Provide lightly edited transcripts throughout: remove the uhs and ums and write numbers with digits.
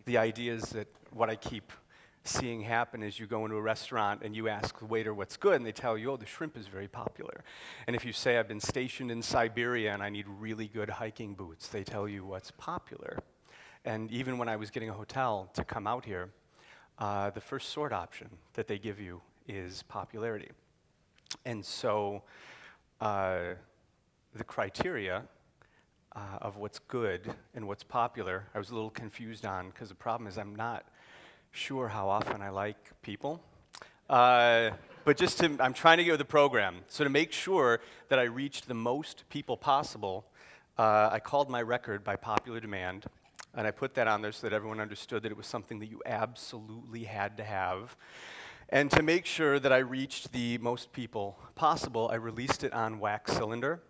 the idea is that what I keep seeing happen is you go into a restaurant and you ask the waiter what's good, and they tell you, oh, the shrimp is very popular. And if you say, I've been stationed in Siberia and I need really good hiking boots, they tell you what's popular. And even when I was getting a hotel to come out here, the first sort option that they give you is popularity. And so the criteria of what's good and what's popular, I was a little confused on, because the problem is I'm not sure how often I like people. But I'm trying to get with the program. So to make sure that I reached the most people possible, I called my record by popular demand, and I put that on there so that everyone understood that it was something that you absolutely had to have. And to make sure that I reached the most people possible, I released it on wax cylinder,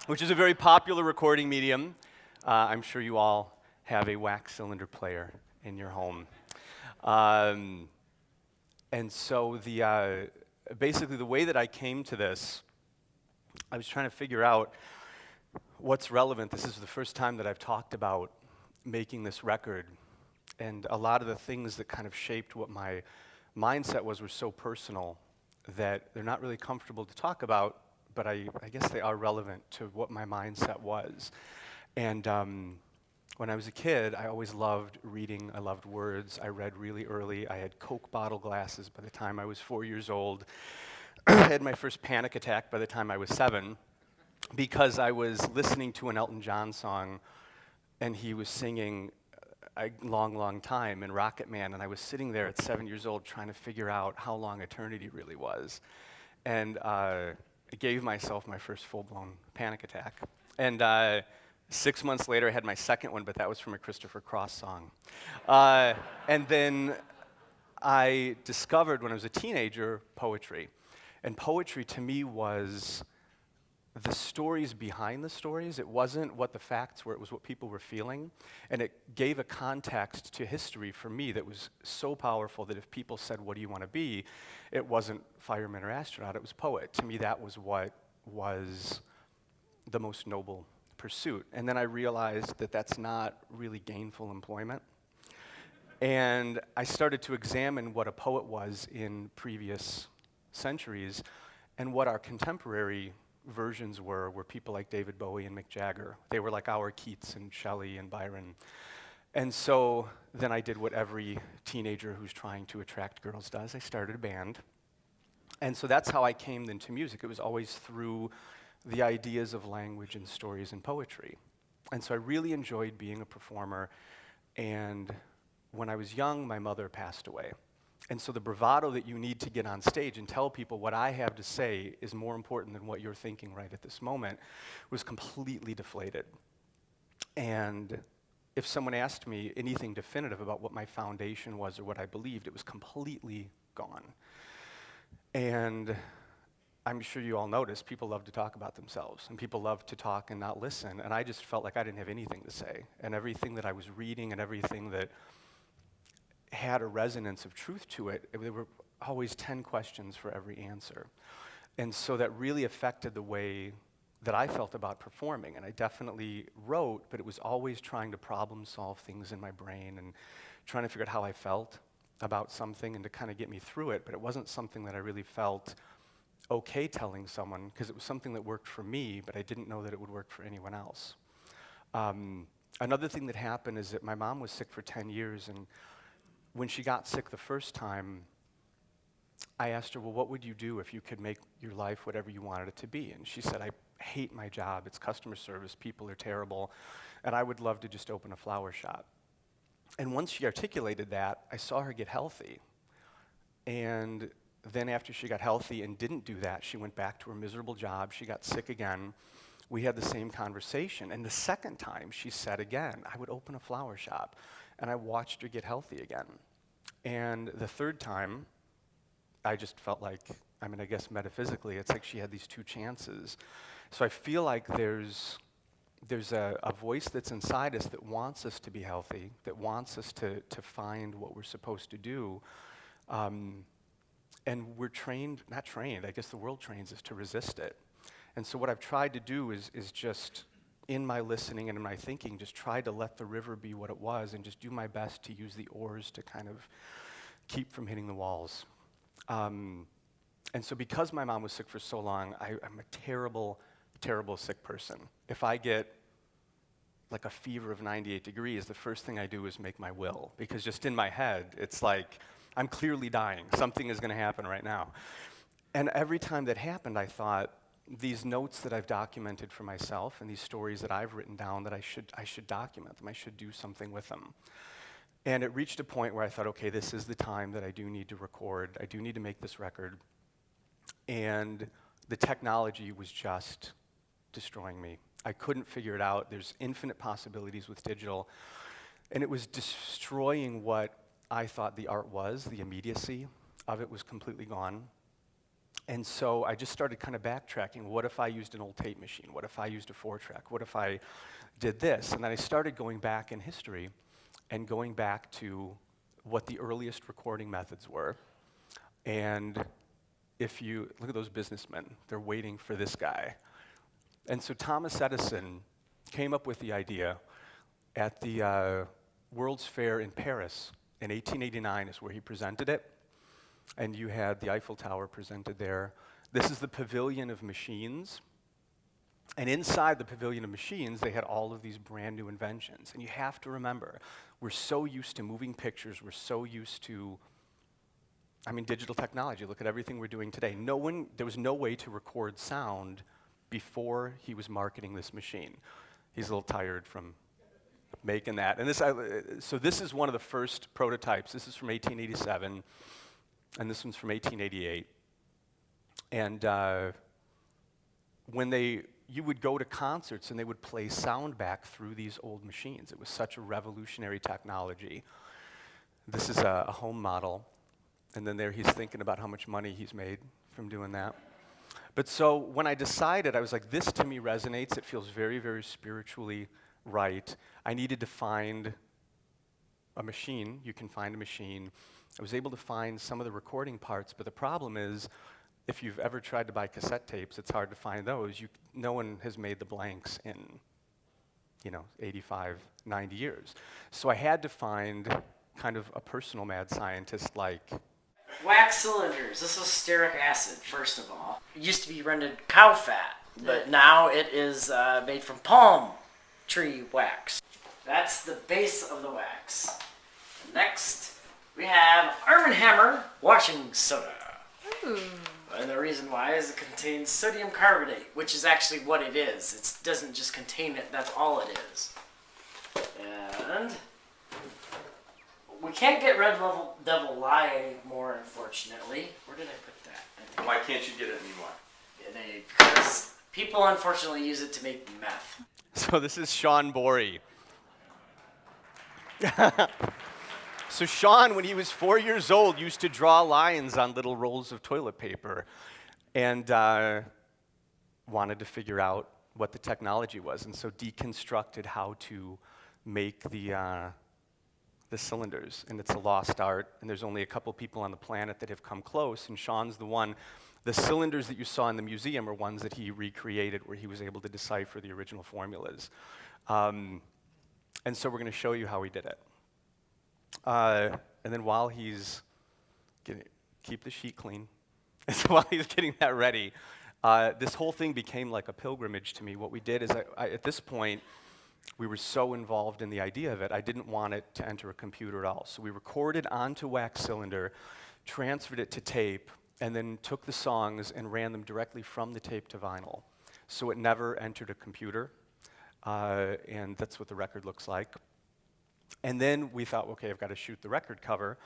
which is a very popular recording medium. I'm sure you all have a wax cylinder player in your home. And so basically the way that I came to this, I was trying to figure out what's relevant. This is the first time that I've talked about making this record, and a lot of the things that kind of shaped what my mindset was were so personal that they're not really comfortable to talk about, but I guess they are relevant to what my mindset was. And when I was a kid, I always loved reading. I loved words. I read really early. I had Coke bottle glasses by the time I was 4 years old. I had my first panic attack by the time I was 7 because I was listening to an Elton John song, and he was singing a long, long time in Rocket Man, and I was sitting there at 7 years old trying to figure out how long eternity really was. And I gave myself my first full-blown panic attack. And 6 months later, I had my second one, but that was from a Christopher Cross song. And then I discovered, when I was a teenager, poetry. And poetry, to me, was the stories behind the stories. It wasn't what the facts were, it was what people were feeling. And it gave a context to history for me that was so powerful that if people said, what do you want to be? It wasn't fireman or astronaut, it was poet. To me, that was what was the most noble pursuit. And then I realized that that's not really gainful employment. And I started to examine what a poet was in previous centuries and what our contemporary versions were people like David Bowie and Mick Jagger. They were like our Keats and Shelley and Byron. And so then I did what every teenager who's trying to attract girls does. I started a band. And so that's how I came into music. It was always through the ideas of language and stories and poetry. And so I really enjoyed being a performer. And when I was young, my mother passed away. And so the bravado that you need to get on stage and tell people what I have to say is more important than what you're thinking right at this moment was completely deflated. And if someone asked me anything definitive about what my foundation was or what I believed, it was completely gone. And I'm sure you all notice people love to talk about themselves, and people love to talk and not listen. And I just felt like I didn't have anything to say. And everything that I was reading and everything that had a resonance of truth to it, there were always 10 questions for every answer. And so that really affected the way that I felt about performing. And I definitely wrote, but it was always trying to problem solve things in my brain and trying to figure out how I felt about something and to kind of get me through it. But it wasn't something that I really felt okay telling someone, because it was something that worked for me, but I didn't know that it would work for anyone else. Another thing that happened is that my mom was sick for 10 years, and when she got sick the first time, I asked her, well, what would you do if you could make your life whatever you wanted it to be? And she said, I hate my job. It's customer service. People are terrible. And I would love to just open a flower shop. And once she articulated that, I saw her get healthy. And then after she got healthy and didn't do that, she went back to her miserable job. She got sick again. We had the same conversation. And the second time, she said again, I would open a flower shop. And I watched her get healthy again. And the third time, I just felt like, I mean, I guess metaphysically, it's like she had these two chances. So I feel like there's a voice that's inside us that wants us to be healthy, that wants us to find what we're supposed to do. And we're not trained, I guess the world trains us to resist it. And so what I've tried to do is just in my listening and in my thinking, just tried to let the river be what it was and just do my best to use the oars to kind of keep from hitting the walls. And so because my mom was sick for so long, I'm a terrible, terrible sick person. If I get like a fever of 98 degrees, the first thing I do is make my will, because just in my head, it's like, I'm clearly dying. Something is gonna happen right now. And every time that happened, I thought, these notes that I've documented for myself and these stories that I've written down, that I should document them, I should do something with them. And it reached a point where I thought, okay, this is the time that I do need to record, I do need to make this record. And the technology was just destroying me. I couldn't figure it out. There's infinite possibilities with digital. And it was destroying what I thought the art was. The immediacy of it was completely gone. And so I just started kind of backtracking. What if I used an old tape machine? What if I used a 4-track? What if I did this? And then I started going back in history and going back to what the earliest recording methods were. And if you look at those businessmen, they're waiting for this guy. And so Thomas Edison came up with the idea at the World's Fair in Paris in 1889 is where he presented it. And you had the Eiffel Tower presented there. This is the pavilion of machines. And inside the pavilion of machines, they had all of these brand new inventions. And you have to remember, we're so used to moving pictures, we're so used to, digital technology. Look at everything we're doing today. There was no way to record sound before he was marketing this machine. He's a little tired from making that. And so this is one of the first prototypes. This is from 1887, and this one's from 1888. And you would go to concerts and they would play sound back through these old machines. It was such a revolutionary technology. This is a home model. And then there he's thinking about how much money he's made from doing that. But so when I decided, I was like, this to me resonates. It feels very, very spiritually right. I needed to find a machine. You can find a machine. I was able to find some of the recording parts, but the problem is, if you've ever tried to buy cassette tapes, it's hard to find those. No one has made the blanks in, 85, 90 years. So I had to find kind of a personal mad scientist like. Wax cylinders. This is stearic acid, first of all. It used to be rendered cow fat, but now it is made from palm tree wax. That's the base of the wax. Next, we have Arm & Hammer washing soda. Ooh. And the reason why is it contains sodium carbonate, which is actually what it is. It doesn't just contain it, that's all it is. And we can't get Red Devil Lie anymore, unfortunately. Where did I put that? Why can't you get it anymore? Because people unfortunately use it to make meth. So this is Sean Borey. So Sean, when he was 4 years old, used to draw lions on little rolls of toilet paper and wanted to figure out what the technology was, and so deconstructed how to make the cylinders. And it's a lost art, and there's only a couple people on the planet that have come close, and Sean's the one. The cylinders that you saw in the museum are ones that he recreated where he was able to decipher the original formulas. And so we're going to show you how he did it. And then while he's keep the sheet clean, and so while he's getting that ready, this whole thing became like a pilgrimage to me. What we did is, at this point, we were so involved in the idea of it, I didn't want it to enter a computer at all. So we recorded onto wax cylinder, transferred it to tape, and then took the songs and ran them directly from the tape to vinyl. So it never entered a computer, and that's what the record looks like. And then we thought, okay, I've got to shoot the record cover.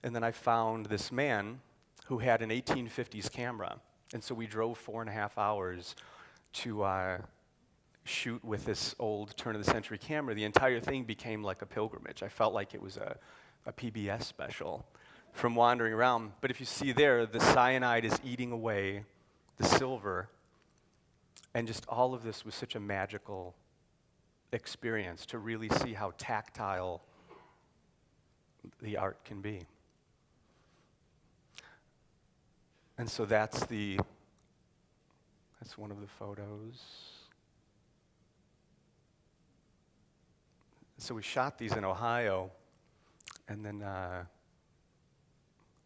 And then I found this man who had an 1850s camera. And so we drove 4.5 hours to shoot with this old turn-of-the-century camera. The entire thing became like a pilgrimage. I felt like it was a PBS special from wandering around. But if you see there, the cyanide is eating away the silver. And just all of this was such a magical experience to really see how tactile the art can be. And so that's one of the photos. So we shot these in Ohio, and then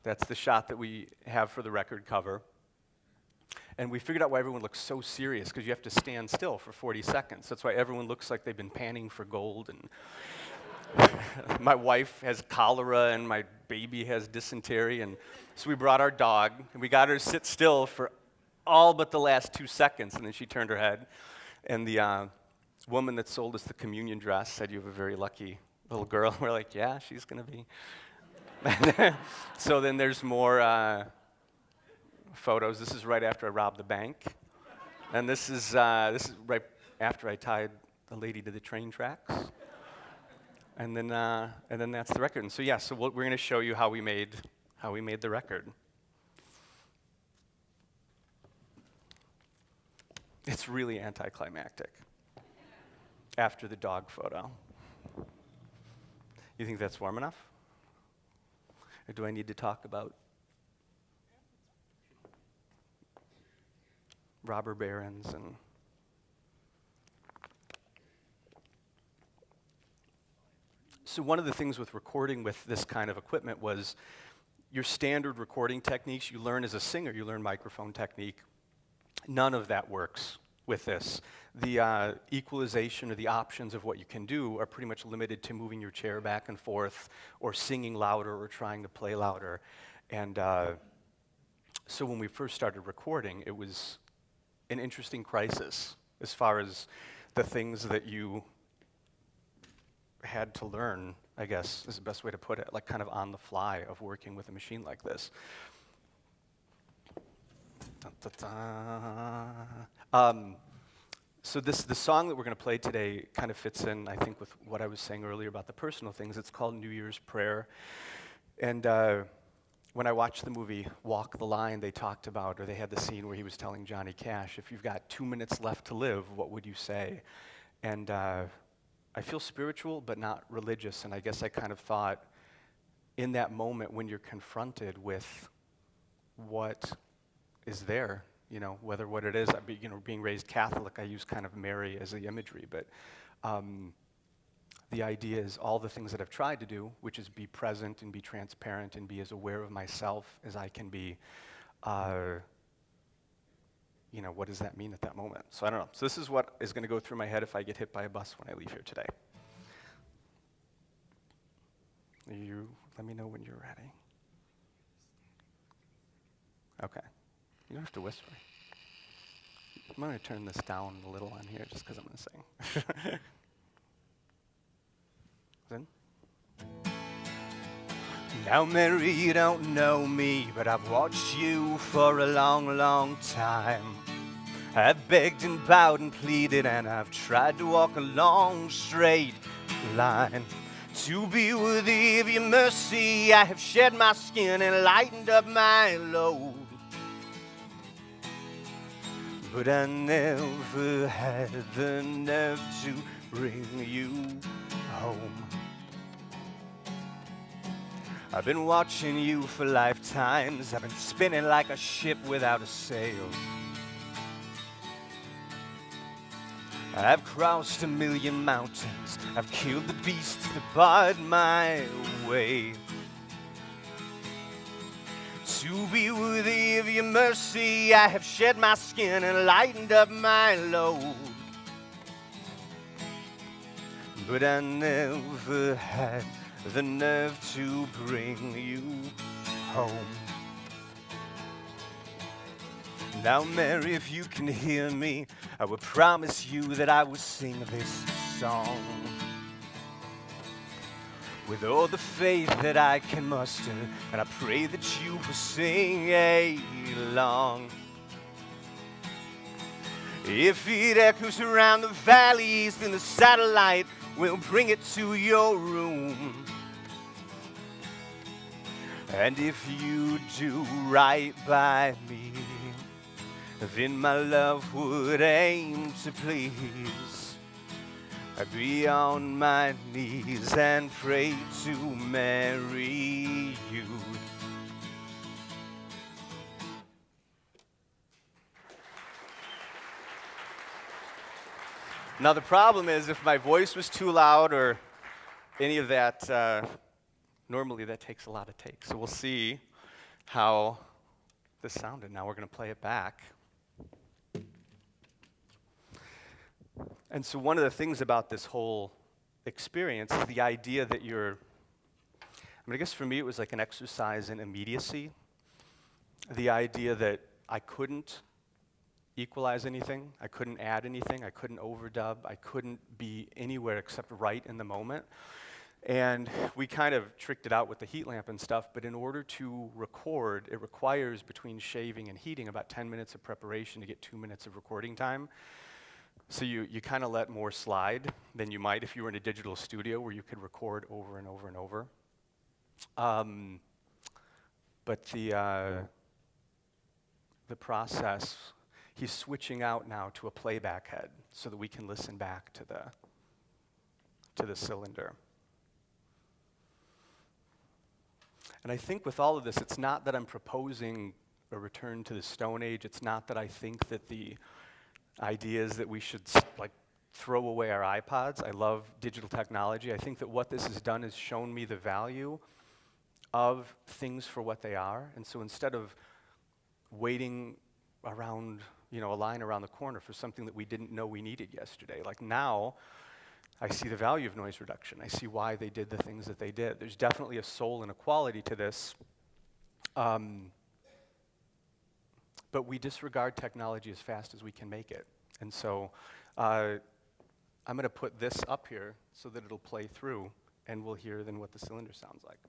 that's the shot that we have for the record cover. And we figured out why everyone looks so serious, because you have to stand still for 40 seconds. That's why everyone looks like they've been panning for gold. And my wife has cholera, and my baby has dysentery. And so we brought our dog, and we got her to sit still for all but the last 2 seconds, and then she turned her head. And the woman that sold us the communion dress said, "You have a very lucky little girl." We're like, "Yeah, she's going to be." So then there's more photos. This is right after I robbed the bank. And this is right after I tied the lady to the train tracks. And then that's the record. And so yeah, so we're going to show you how we made the record. It's really anticlimactic after the dog photo. You think that's warm enough? Or do I need to talk about robber barons and so one of the things with recording with this kind of equipment was your standard recording techniques you learn as a singer. You learn microphone technique. None of that works with this. The equalization or the options of what you can do are pretty much limited to moving your chair back and forth or singing louder or trying to play louder. And so when we first started recording, it was an interesting crisis as far as the things that you had to learn, I guess, is the best way to put it, like kind of on the fly of working with a machine like this. So the song that we're going to play today kind of fits in, I think, with what I was saying earlier about the personal things. It's called New Year's Prayer. And when I watched the movie Walk the Line, they talked about, or they had the scene where he was telling Johnny Cash, if you've got 2 minutes left to live, what would you say? And I feel spiritual, but not religious. And I guess I kind of thought, in that moment when you're confronted with what is there, you know, whether what it is, being raised Catholic, I use kind of Mary as the imagery, but the idea is all the things that I've tried to do, which is be present and be transparent and be as aware of myself as I can be, you know, what does that mean at that moment? So I don't know. So this is what is going to go through my head if I get hit by a bus when I leave here today. You let me know when you're ready. Okay. You don't have to whisper. I'm going to turn this down a little on here just because I'm going to sing. Then. Now, Mary, you don't know me, but I've watched you for a long, long time. I've begged and bowed and pleaded, and I've tried to walk a long, straight line. To be worthy of your mercy, I have shed my skin and lightened up my load. But I never had the nerve to bring you home. I've been watching you for lifetimes. I've been spinning like a ship without a sail. I've crossed 1,000,000 mountains. I've killed the beasts that barred my way. To be worthy of your mercy, I have shed my skin and lightened up my load. But I never had the nerve to bring you home. Now, Mary, if you can hear me, I will promise you that I will sing this song with all the faith that I can muster, and I pray that you will sing along. If it echoes around the valleys, then the satellite will bring it to your room. And if you do right by me, then my love would aim to please. I'd be on my knees and pray to marry you. Now the problem is, if my voice was too loud or any of that, normally that takes a lot of takes. So we'll see how this sounded. Now we're going to play it back. And so one of the things about this whole experience is the idea that I guess for me it was like an exercise in immediacy. The idea that I couldn't equalize anything, I couldn't add anything, I couldn't overdub, I couldn't be anywhere except right in the moment. And we kind of tricked it out with the heat lamp and stuff, but in order to record, it requires between shaving and heating about 10 minutes of preparation to get 2 minutes of recording time. So you kind of let more slide than you might if you were in a digital studio where you could record over and over and over. But the process, he's switching out now to a playback head so that we can listen back to the cylinder. And I think with all of this, it's not that I'm proposing a return to the Stone Age. It's not that I think that the idea is that we should throw away our iPods. I love digital technology. I think that what this has done is shown me the value of things for what they are. And so instead of waiting around, a line around the corner for something that we didn't know we needed yesterday, like now, I see the value of noise reduction. I see why they did the things that they did. There's definitely a soul and a quality to this. But we disregard technology as fast as we can make it. And so I'm going to put this up here so that it'll play through, and we'll hear then what the cylinder sounds like.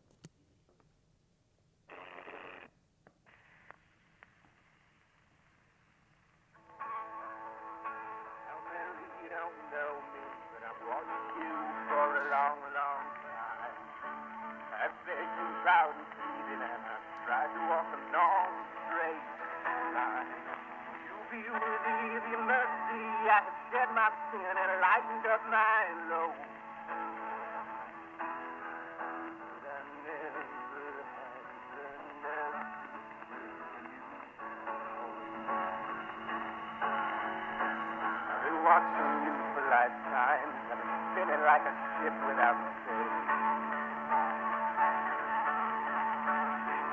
Watching you for lifetimes, and spinning like a ship without sail.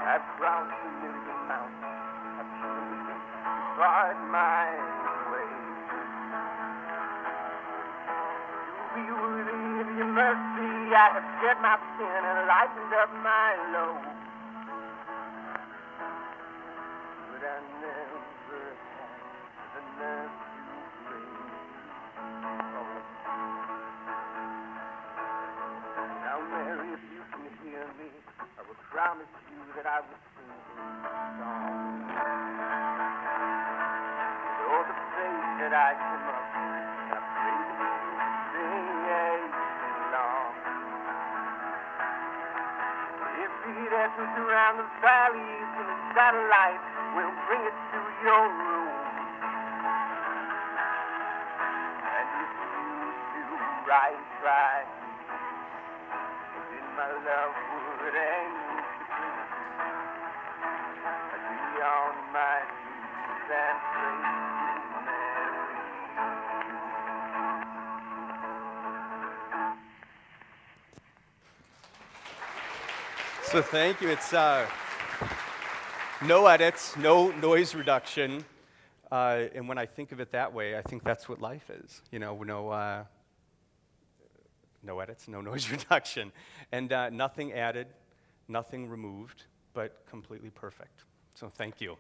I've crossed a million mountains, I've barred my way. To be worthy of your mercy, I have shed my sin and lightened up my load. But I never had the nerve to bring. Now, Mary, if you can hear me, I will promise you that I will sing this song. Though the place that I came up, I pray that you sing along. If the essence around the valleys and the satellite will bring it to your room. Right, in my love would aim to I'd be on my knees and pray. So thank you. It's no edits, no noise reduction. And when I think of it that way, I think that's what life is. No edits, no noise reduction. And nothing added, nothing removed, but completely perfect. So thank you.